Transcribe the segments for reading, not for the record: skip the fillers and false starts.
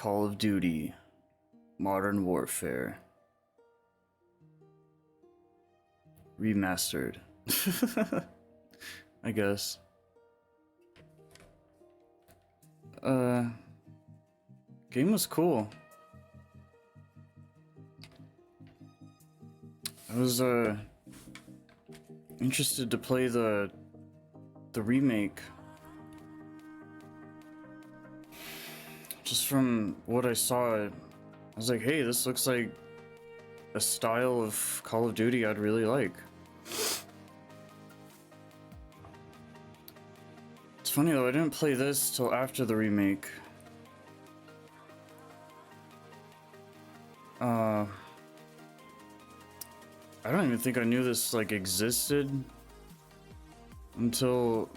Call of Duty Modern Warfare Remastered. I guess. Game was cool. I was interested to play the remake. Just from what I saw, I was like, hey, this looks like a style of Call of Duty I'd really like. It's funny though, I didn't play this till after the remake. I don't even think I knew this like existed until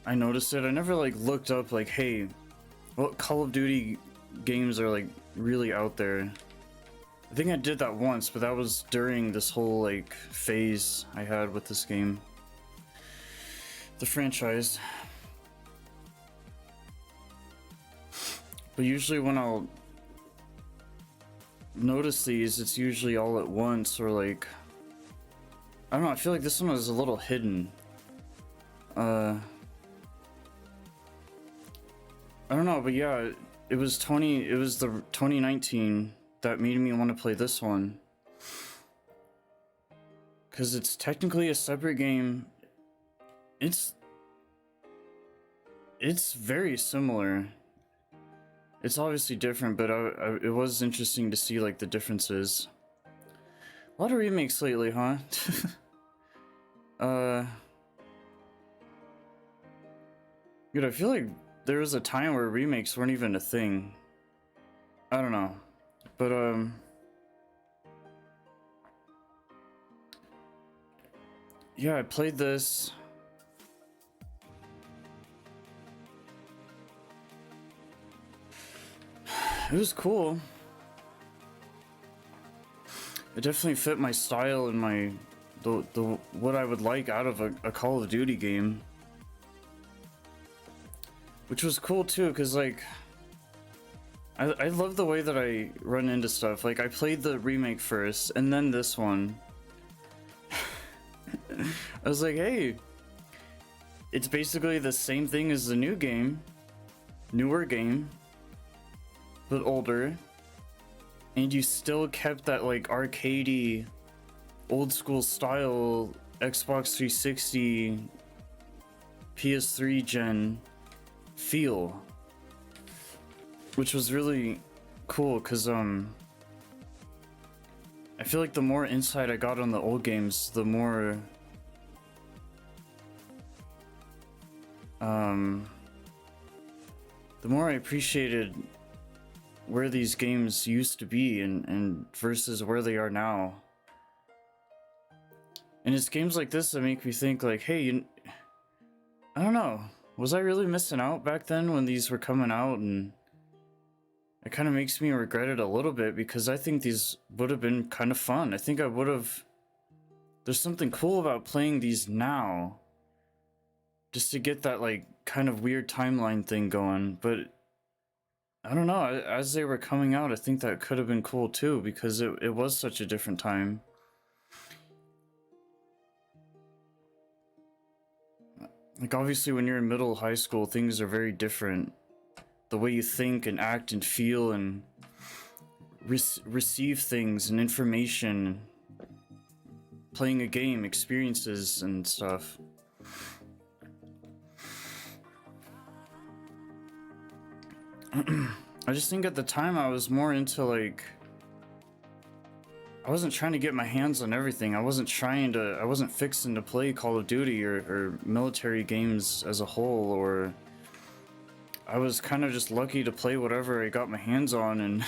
I noticed it. I never like looked up like, hey, what Call of Duty games are like really out there. I think I did that once, but that was during this whole like phase I had with this game, the franchise. But usually when I'll notice these, it's usually all at once, or like, I don't know, I feel like this one was a little hidden. I don't know, but yeah, it was the 2019 that made me want to play this one. Cause it's technically a separate game. It's very similar. It's obviously different, but it was interesting to see like the differences. A lot of remakes lately, huh? Dude, I feel like there was a time where remakes weren't even a thing. I don't know, but yeah, I played this. It was cool. It definitely fit my style and my the what I would like out of a Call of Duty game, which was cool too, because like I love the way that I run into stuff. Like I played the remake first and then this one. I was like, hey, it's basically the same thing as the new game, newer game, but older, and you still kept that like arcadey, old school style Xbox 360, PS3 gen feel, which was really cool. Cause I feel like the more insight I got on the old games, the more I appreciated where these games used to be and versus where they are now. And it's games like this that make me think like, hey, I don't know, was I really missing out back then when these were coming out? And it kind of makes me regret it a little bit, because I think these would have been kind of fun. I think I would have, there's something cool about playing these now, just to get that like kind of weird timeline thing going. But I don't know, as they were coming out, I think that could have been cool too, because it was such a different time. Like obviously when you're in middle high school, things are very different. The way you think and act and feel and receive things and information, playing a game, experiences and stuff. I just think at the time I was more into like, I wasn't trying to get my hands on everything. I wasn't fixing to play Call of Duty or military games as a whole, or I was kind of just lucky to play whatever I got my hands on and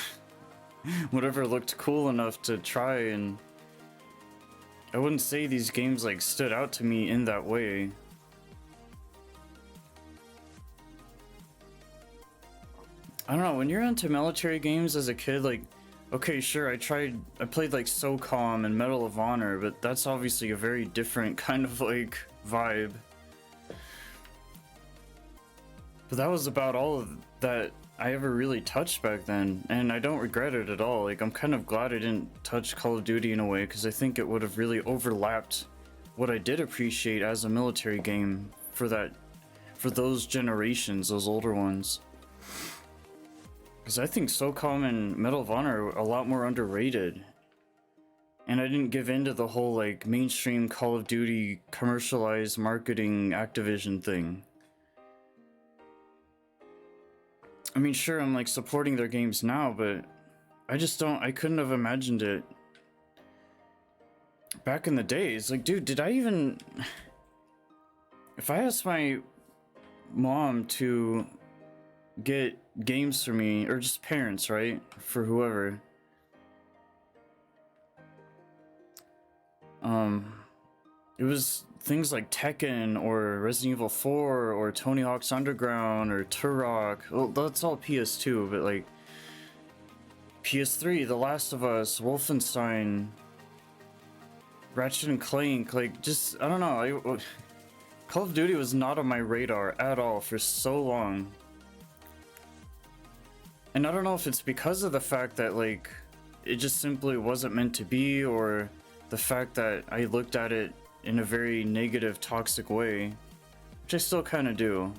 whatever looked cool enough to try. And I wouldn't say these games like stood out to me in that way. I don't know, when you're into military games as a kid, like, okay, sure, I played like SOCOM and Medal of Honor, but that's obviously a very different kind of like vibe. But that was about all of that I ever really touched back then, and I don't regret it at all. Like, I'm kind of glad I didn't touch Call of Duty in a way, because I think it would have really overlapped what I did appreciate as a military game for those generations, those older ones. Because I think SOCOM and Medal of Honor are a lot more underrated. And I didn't give in to the whole, like, mainstream Call of Duty commercialized marketing Activision thing. I mean, sure, I'm, like, supporting their games now, but I couldn't have imagined it back in the days. Like, dude, did I even... If I asked my mom to get games for me, or just parents, right? For whoever... it was things like Tekken or Resident Evil 4 or Tony Hawk's Underground or Turok. Well, that's all PS2, but like PS3, The Last of Us, Wolfenstein, Ratchet and Clank, like just, I don't know. Call of Duty was not on my radar at all for so long. And I don't know if it's because of the fact that like it just simply wasn't meant to be, or the fact that I looked at it in a very negative, toxic way, which I still kind of do.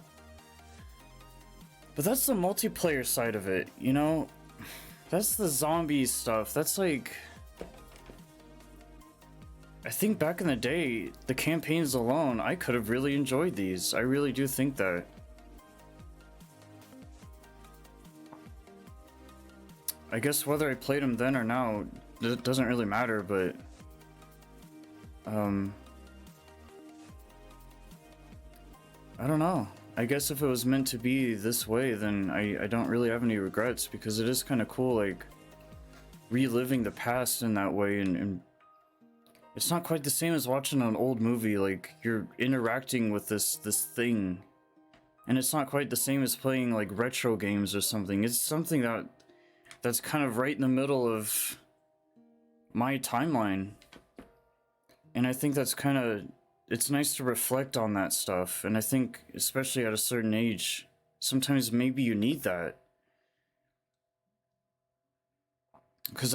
But that's the multiplayer side of it, you know? That's the zombie stuff. That's like... I think back in the day, the campaigns alone, I could have really enjoyed these. I really do think that. I guess whether I played them then or now, it doesn't really matter, but... I don't know. I guess if it was meant to be this way, then I don't really have any regrets, because it is kind of cool, like, reliving the past in that way, and it's not quite the same as watching an old movie. Like, you're interacting with this thing, and it's not quite the same as playing, like, retro games or something. It's something that's kind of right in the middle of my timeline, and I think that's kind of... It's nice to reflect on that stuff, and I think, especially at a certain age, sometimes maybe you need that. Because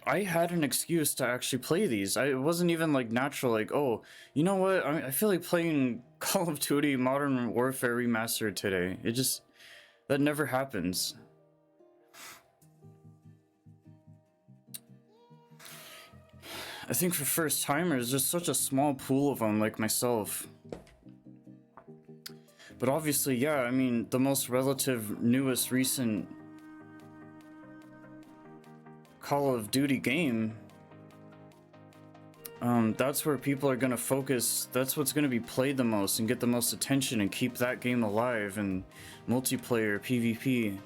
I had an excuse to actually play these. It wasn't even, like, natural, like, oh, you know what, I feel like playing Call of Duty Modern Warfare Remastered today. It just... That never happens. I think for first timers, there's such a small pool of them like myself. But obviously, yeah, I mean, the most relative, newest, recent Call of Duty game, that's where people are gonna focus. That's what's gonna be played the most and get the most attention and keep that game alive, and multiplayer, PvP.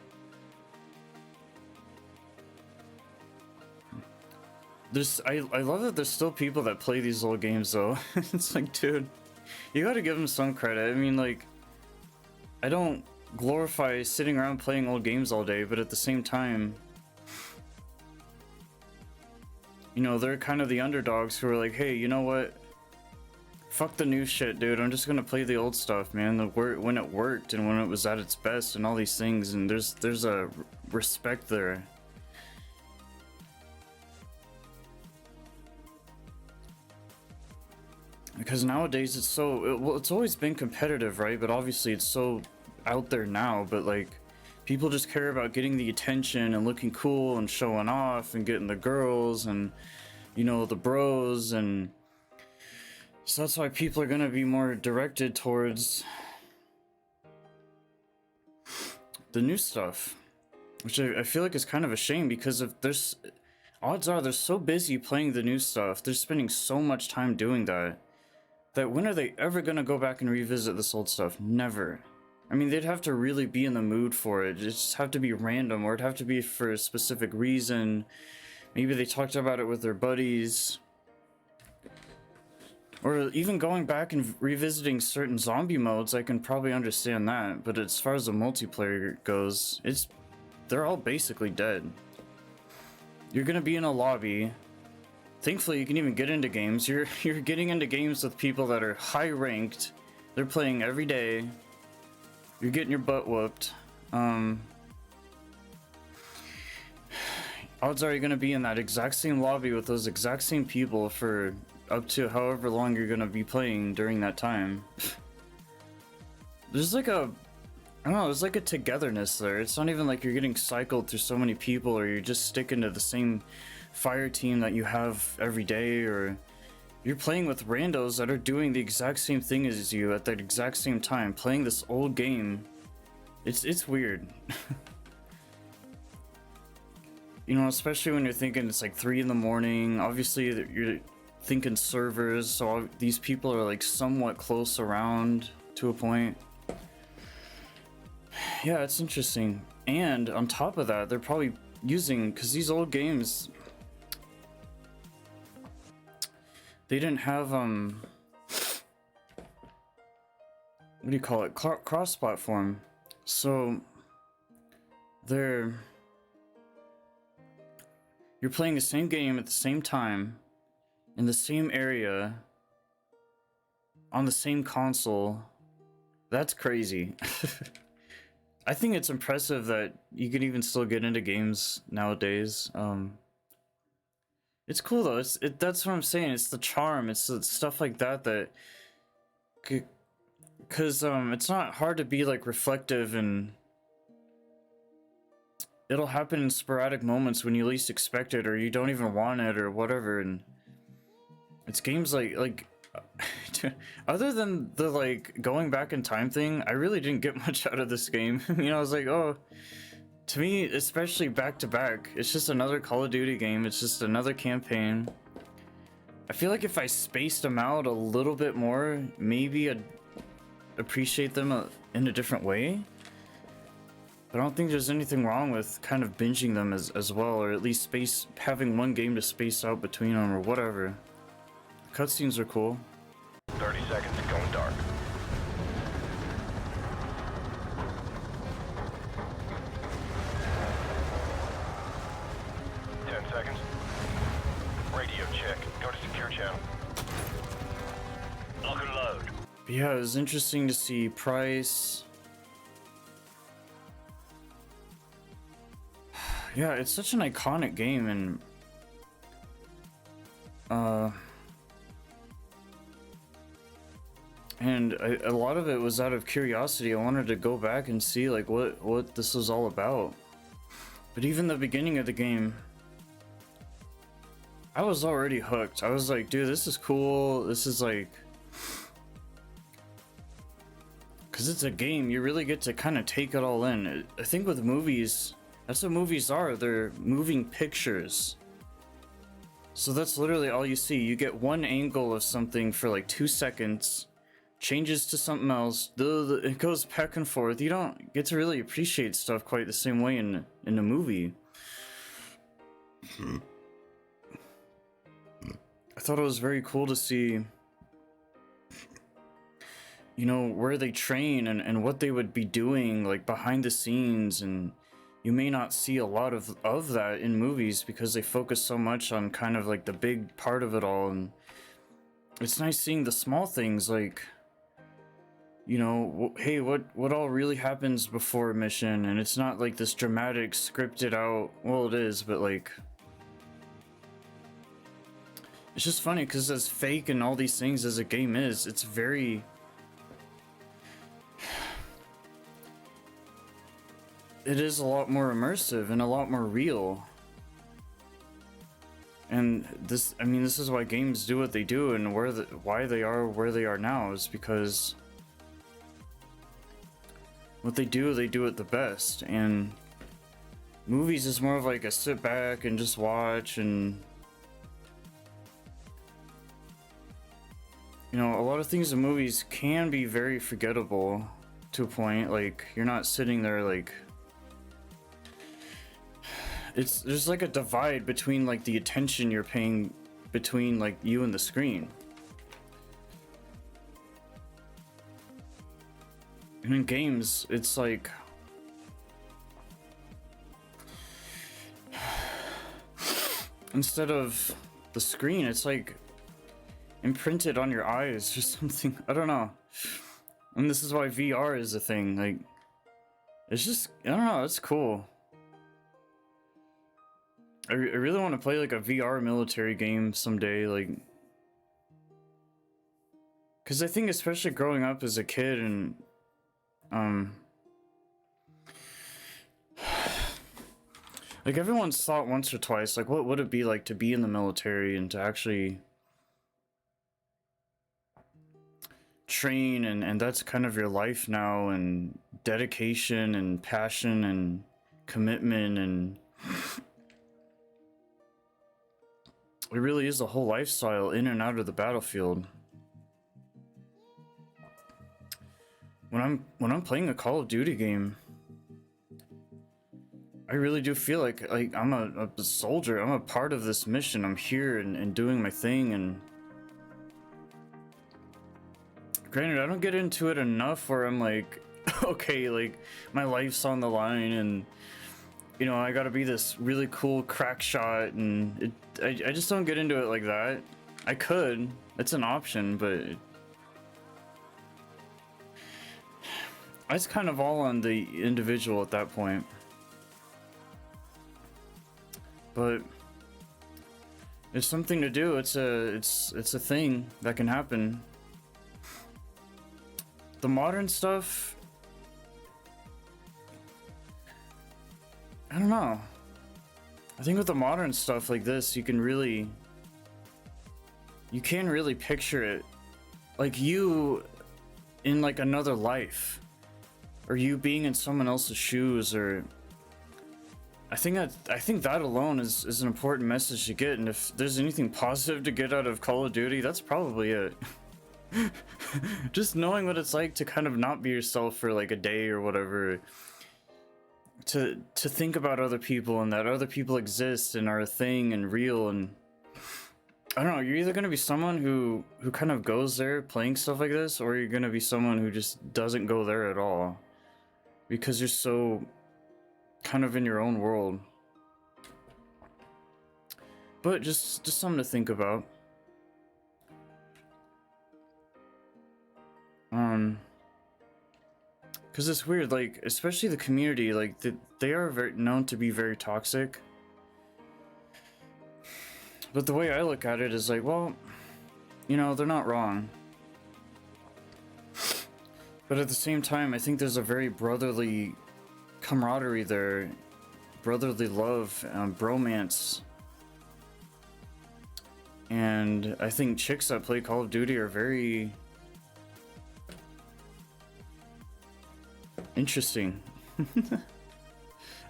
I love that there's still people that play these old games though. It's like, dude, you gotta give them some credit. I mean, like, I don't glorify sitting around playing old games all day, but at the same time, you know, they're kind of the underdogs who are like, hey, you know what? Fuck the new shit, dude. I'm just gonna play the old stuff, man. When it worked and when it was at its best and all these things, and there's a respect there. Because nowadays it's always been competitive, right? But obviously it's so out there now, but like, people just care about getting the attention and looking cool and showing off and getting the girls and, you know, the bros, and so that's why people are gonna be more directed towards the new stuff, which I feel like is kind of a shame, because if there's... Odds are they're so busy playing the new stuff, they're spending so much time doing that when are they ever gonna go back and revisit this old stuff? Never. I mean, they'd have to really be in the mood for it. It'd just have to be random, or it'd have to be for a specific reason. Maybe they talked about it with their buddies. Or even going back and revisiting certain zombie modes, I can probably understand that. But as far as the multiplayer goes, they're all basically dead. You're gonna be in a lobby. Thankfully, you can even get into games. You're getting into games with people that are high ranked. They're playing every day. You're getting your butt whooped. odds are you're gonna be in that exact same lobby with those exact same people for up to however long you're gonna be playing during that time. There's like a, I don't know, there's like a togetherness there. It's not even like you're getting cycled through so many people, or you're just sticking to the same fire team that you have every day, or you're playing with randos that are doing the exact same thing as you at that exact same time, playing this old game. It's weird. You know, especially when you're thinking it's like 3 in the morning. Obviously, you're thinking servers, so these people are like somewhat close around to a point. Yeah, it's interesting. And on top of that, they're probably using, because these old games, they didn't have what do you call it, cross-platform. So you're playing the same game at the same time in the same area on the same console. That's crazy. I think it's impressive that you can even still get into games nowadays. It's cool though. That's what I'm saying. It's the charm. It's the stuff like that because it's not hard to be like reflective, and it'll happen in sporadic moments when you least expect it, or you don't even want it, or whatever. And it's games like other than the like going back in time thing, I really didn't get much out of this game. You know, I was like, oh, to me, especially back to back, it's just another Call of Duty game. It's just another campaign. I feel like if I spaced them out a little bit more, maybe I'd appreciate them in a different way. But I don't think there's anything wrong with kind of binging them as well, or at least having one game to space out between them, or whatever. The cutscenes are cool. 30 seconds to going dark. 10 seconds. Radio check. Go to secure channel. Lock and load. But yeah, it was interesting to see Price. Yeah, it's such an iconic game, and a lot of it was out of curiosity. I wanted to go back and see like what this was all about. But even the beginning of the game, I was already hooked. I was like, dude, this is cool. This is like, because it's a game, you really get to kind of take it all in. I think with movies, that's what movies are. They're moving pictures. So that's literally all you see. You get one angle of something for like 2 seconds, changes to something else, it goes back and forth. You don't get to really appreciate stuff quite the same way in a movie. I thought it was very cool to see, you know, where they train and what they would be doing like behind the scenes, and you may not see a lot of that in movies because they focus so much on kind of like the big part of it all. And it's nice seeing the small things, like, you know, hey, what all really happens before a mission, and it's not like this dramatic scripted out, well, it is, but like, it's just funny because as fake and all these things as a game is, it's very, it is a lot more immersive and a lot more real. And this, I mean, this is why games do what they do, and why they are where they are now, is because what they do it the best. And movies is more of like a sit back and just watch, and you know, a lot of things in movies can be very forgettable to a point. Like, you're not sitting there like, there's like a divide between like the attention you're paying between like you and the screen. And in games, it's like, instead of the screen, it's like imprinted on your eyes or something. I don't know. And this is why VR is a thing. Like, it's just, I don't know, it's cool. I really want to play like a VR military game someday, like, because I think especially growing up as a kid and um like everyone's thought once or twice like what would it be like to be in the military and to actually train, and that's kind of your life now, and dedication and passion and commitment, and it really is a whole lifestyle in and out of the battlefield. When I'm playing a Call of Duty game, I really do feel like I'm a soldier. I'm a part of this mission. I'm here and doing my thing. And granted, I don't get into it enough where I'm like, okay, like my life's on the line, and you know I gotta be this really cool crack shot, and I just don't get into it like that. I could. It's an option, but it's kind of all on the individual at that point. But it's something to do. It's a thing that can happen. The modern stuff, I don't know. I think with the modern stuff like this, you can really picture it like you in like another life, or you being in someone else's shoes, or I think that alone is an important message to get. And if there's anything positive to get out of Call of Duty, that's probably it. Just knowing what it's like to kind of not be yourself for like a day or whatever, to think about other people, and that other people exist and are a thing and real. And I don't know, you're either gonna be someone who kind of goes there playing stuff like this, or you're gonna be someone who just doesn't go there at all because you're so kind of in your own world. But just something to think about. Because it's weird, like, especially the community, like, they are very known to be very toxic. But the way I look at it is like, well, you know, they're not wrong. But at the same time, I think there's a very brotherly camaraderie there, brotherly love, bromance. And I think chicks that play Call of Duty are very interesting. I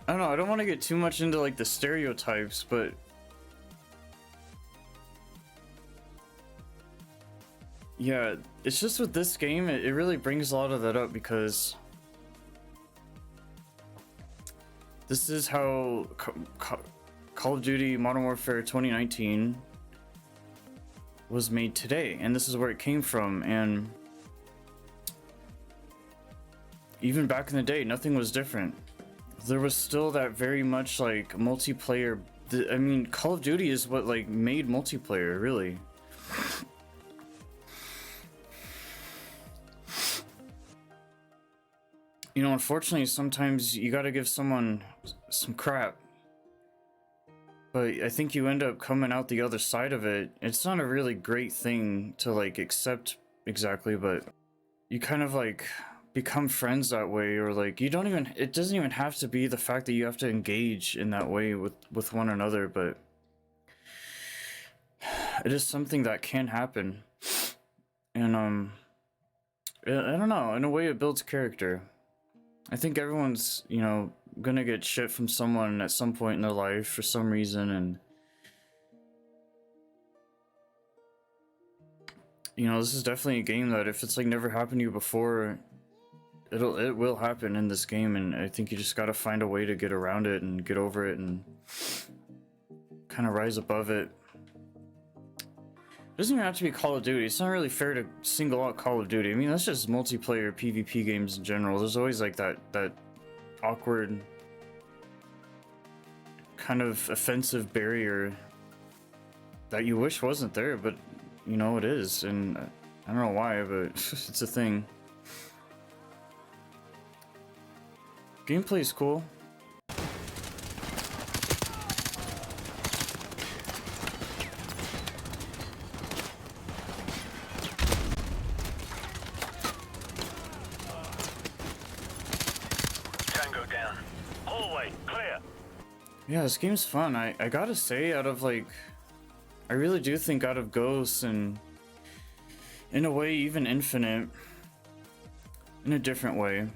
don't know, I don't want to get too much into like the stereotypes, but yeah, it's just with this game, it really brings a lot of that up, because this is how Call of Duty Modern Warfare 2019 was made today, and this is where it came from. And even back in the day, nothing was different. There was still that very much like multiplayer. I mean, Call of Duty is what like made multiplayer, really. You know, unfortunately, sometimes you gotta give someone some crap. But I think you end up coming out the other side of it. It's not a really great thing to like accept exactly, but you kind of like become friends that way, or like you don't even, it doesn't even have to be the fact that you have to engage in that way with one another, but it is something that can happen. And I don't know, in a way it builds character. I think everyone's, you know, gonna get shit from someone at some point in their life for some reason, and you know, this is definitely a game that if it's like never happened to you before, it will happen in this game, and I think you just gotta find a way to get around it and get over it and kind of rise above it. It doesn't even have to be Call of Duty. It's not really fair to single out Call of Duty. I mean, that's just multiplayer PvP games in general. There's always like that awkward kind of offensive barrier that you wish wasn't there, but you know it is, and I don't know why, but it's a thing. Gameplay's cool. plate. Clear. Yeah, this game's fun. I gotta say, out of like, I really do think out of Ghosts and in a way even Infinite, in a different way,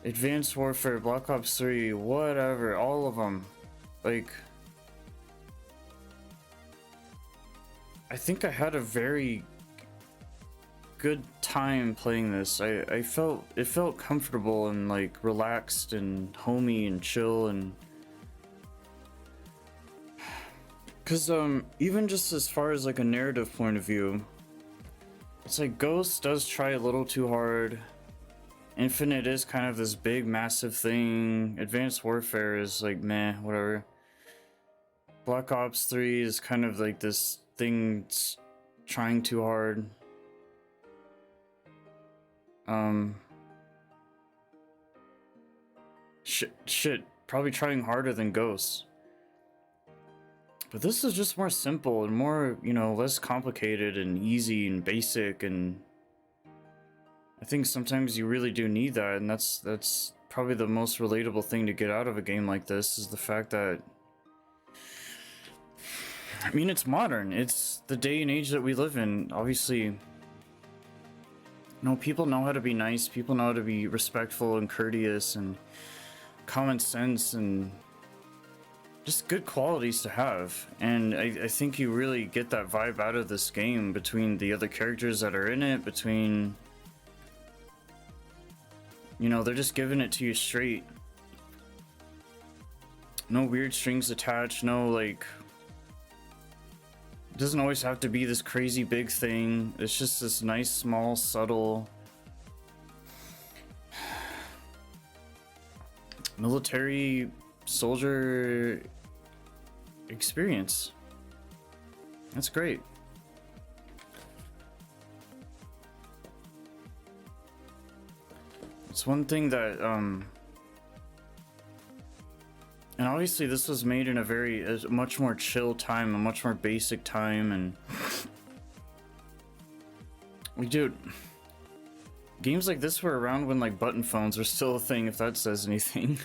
Advanced Warfare, Black Ops 3, whatever, all of them, like, I think I had a very good time playing this. I felt, it felt comfortable and like relaxed and homey and chill, and because even just as far as like a narrative point of view, it's like Ghost does try a little too hard. Infinite is kind of this big massive thing. Advanced Warfare is like meh, whatever. Black Ops 3 is kind of like this thing trying too hard. Shit, probably trying harder than Ghosts. But this is just more simple and more, you know, less complicated and easy and basic, and I think sometimes you really do need that, and that's probably the most relatable thing to get out of a game like this, is the fact that, I mean, it's modern. It's the day and age that we live in. Obviously, you know, people know how to be nice, people know how to be respectful and courteous and common sense and just good qualities to have. And I think you really get that vibe out of this game between the other characters that are in it, between, you know, they're just giving it to you straight. No weird strings attached, no like, it doesn't always have to be this crazy big thing. It's just this nice, small, subtle military soldier experience. That's great. It's one thing that and obviously this was made in a much more chill time, a much more basic time, and dude, games like this were around when like button phones were still a thing, if that says anything.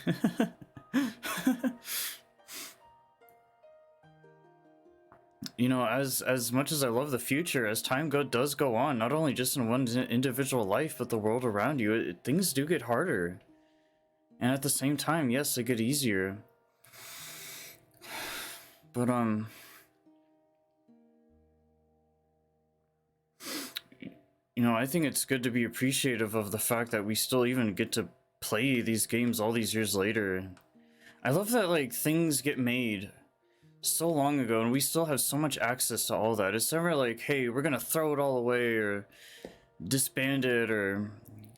You know, as much as I love the future, as time does go on, not only just in one's individual life, but the world around you, things do get harder. And at the same time, yes, they get easier. But you know, I think it's good to be appreciative of the fact that we still even get to play these games all these years later. I love that like things get made so long ago and we still have so much access to all that. It's never like, hey, we're gonna throw it all away or disband it or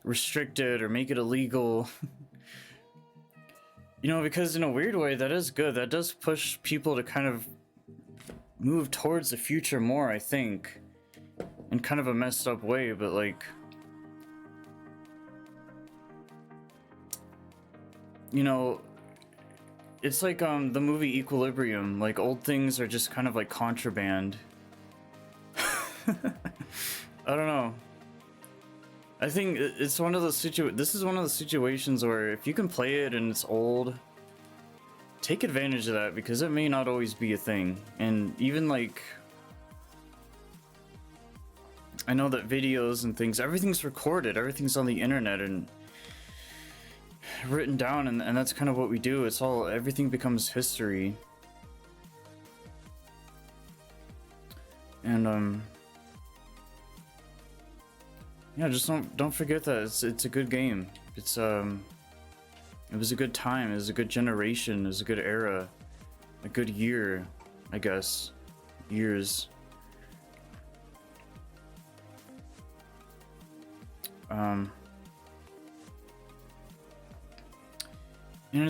restrict it or make it illegal. You know, because in a weird way that is good. That does push people to kind of move towards the future more, I think, in kind of a messed up way, but like, you know, it's like the movie Equilibrium. Like, old things are just kind of like contraband. I don't know. I think it's one of those this is one of the situations where if you can play it and it's old, take advantage of that, because it may not always be a thing. And even like, I know that videos and things, everything's recorded, everything's on the internet and written down, and that's kind of what we do. It's all, everything becomes history. And yeah, just don't forget that it's a good game. It's it was a good time, it was a good generation, it was a good era, a good year, I guess. Years. You know,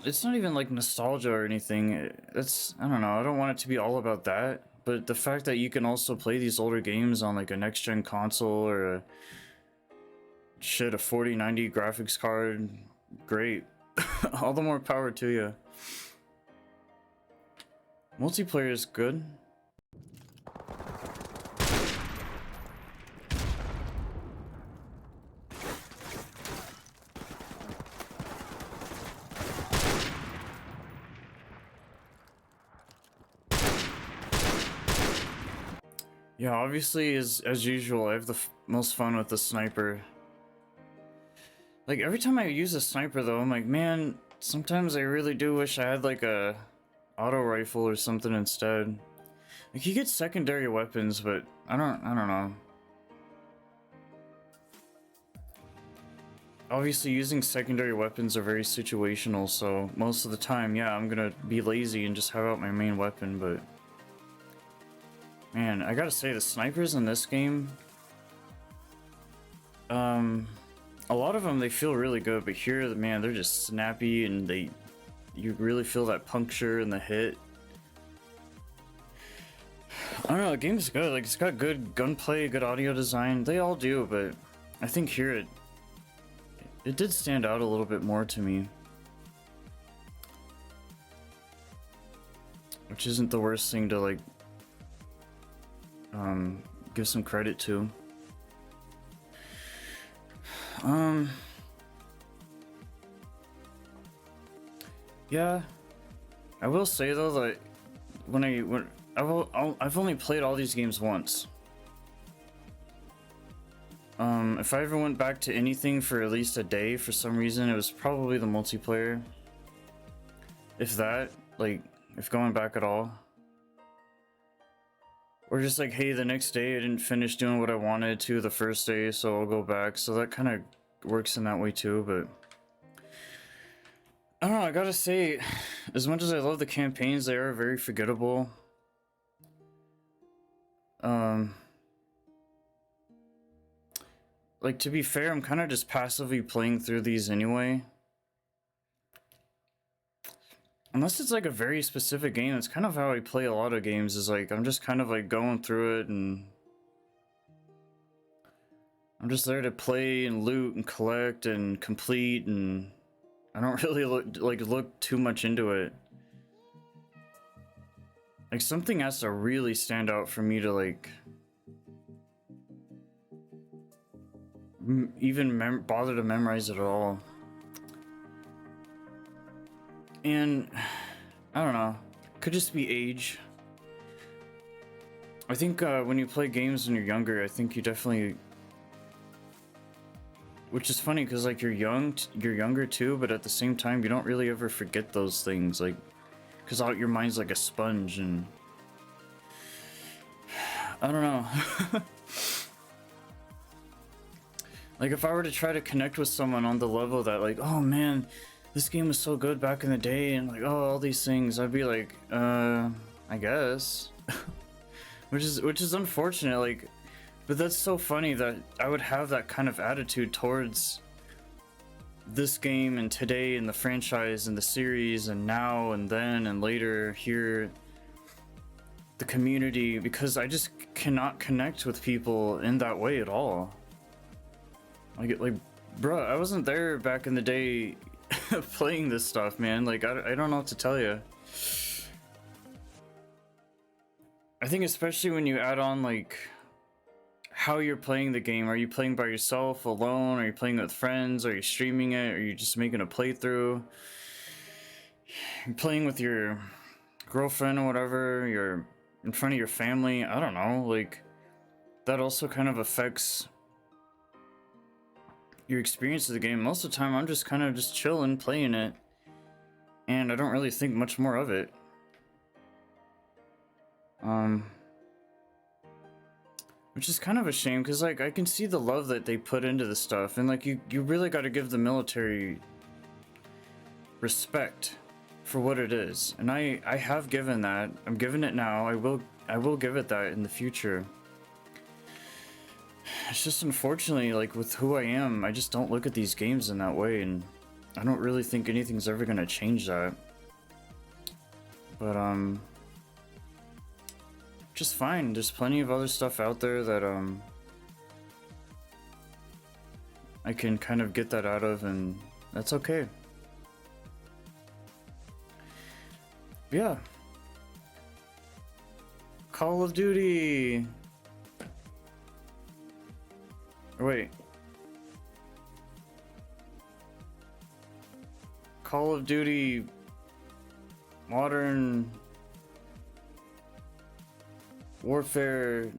it's not even like nostalgia or anything. That's, I don't know, I don't want it to be all about that, but the fact that you can also play these older games on like a next gen console or a 4090 graphics card, great. All the more power to you. Multiplayer is good. Yeah, obviously, as usual, I have the most fun with the sniper. Like, every time I use a sniper, though, I'm like, man, sometimes I really do wish I had, like, a auto rifle or something instead. Like, you get secondary weapons, but I don't know. Obviously, using secondary weapons are very situational, so most of the time, yeah, I'm gonna be lazy and just have out my main weapon, but... Man, I gotta say, the snipers in this game... A lot of them, they feel really good, but here, man, they're just snappy, and you really feel that puncture in the hit. I don't know, the game's good. Like, it's got good gunplay, good audio design. They all do, but I think here it did stand out a little bit more to me. Which isn't the worst thing to, like, give some credit to. Yeah, I will say though that I've only played all these games once. If I ever went back to anything for at least a day for some reason, it was probably the multiplayer. If that, like, if going back at all. Or just like, hey, the next day I didn't finish doing what I wanted to the first day, so I'll go back. So that kind of works in that way too, but... I don't know, I gotta say, as much as I love the campaigns, they are very forgettable. Like, to be fair, I'm kind of just passively playing through these anyway. Unless it's like a very specific game, that's kind of how I play a lot of games, is like, I'm just kind of like going through it and... I'm just there to play and loot and collect and complete, and I don't really look too much into it. Like, something has to really stand out for me to like even bother to memorize it at all. And I don't know, could just be age. I think when you play games when you're younger, I think you definitely, which is funny because like you're younger too, but at the same time you don't really ever forget those things, like, because your mind's like a sponge. And I don't know. Like, if I were to try to connect with someone on the level that, like, oh man, this game was so good back in the day, and like, oh, all these things, I'd be like, I guess. which is unfortunate, like, but that's so funny that I would have that kind of attitude towards this game and today and the franchise and the series and now and then and later here, the community, because I just cannot connect with people in that way at all. Like, bruh, I wasn't there back in the day playing this stuff, man. Like, I don't know what to tell you. I think especially when you add on, like, how you're playing the game. Are you playing by yourself, alone? Are you playing with friends? Are you streaming it? Are you just making a playthrough? You're playing with your girlfriend or whatever. You're in front of your family. I don't know. Like, that also kind of affects your experience of the game. Most of the time I'm just kind of just chilling, playing it, and I don't really think much more of it. Which is kind of a shame, because like I can see the love that they put into the stuff, and like you really got to give the military respect for what it is, and I have given that. I'm giving it now. I will give it that in the future. It's just unfortunately, like, with who I am, I just don't look at these games in that way, and I don't really think anything's ever gonna change that. But just fine. There's plenty of other stuff out there that I can kind of get that out of, and that's okay. Yeah. Call of Duty. Wait. Call of Duty Modern Warfare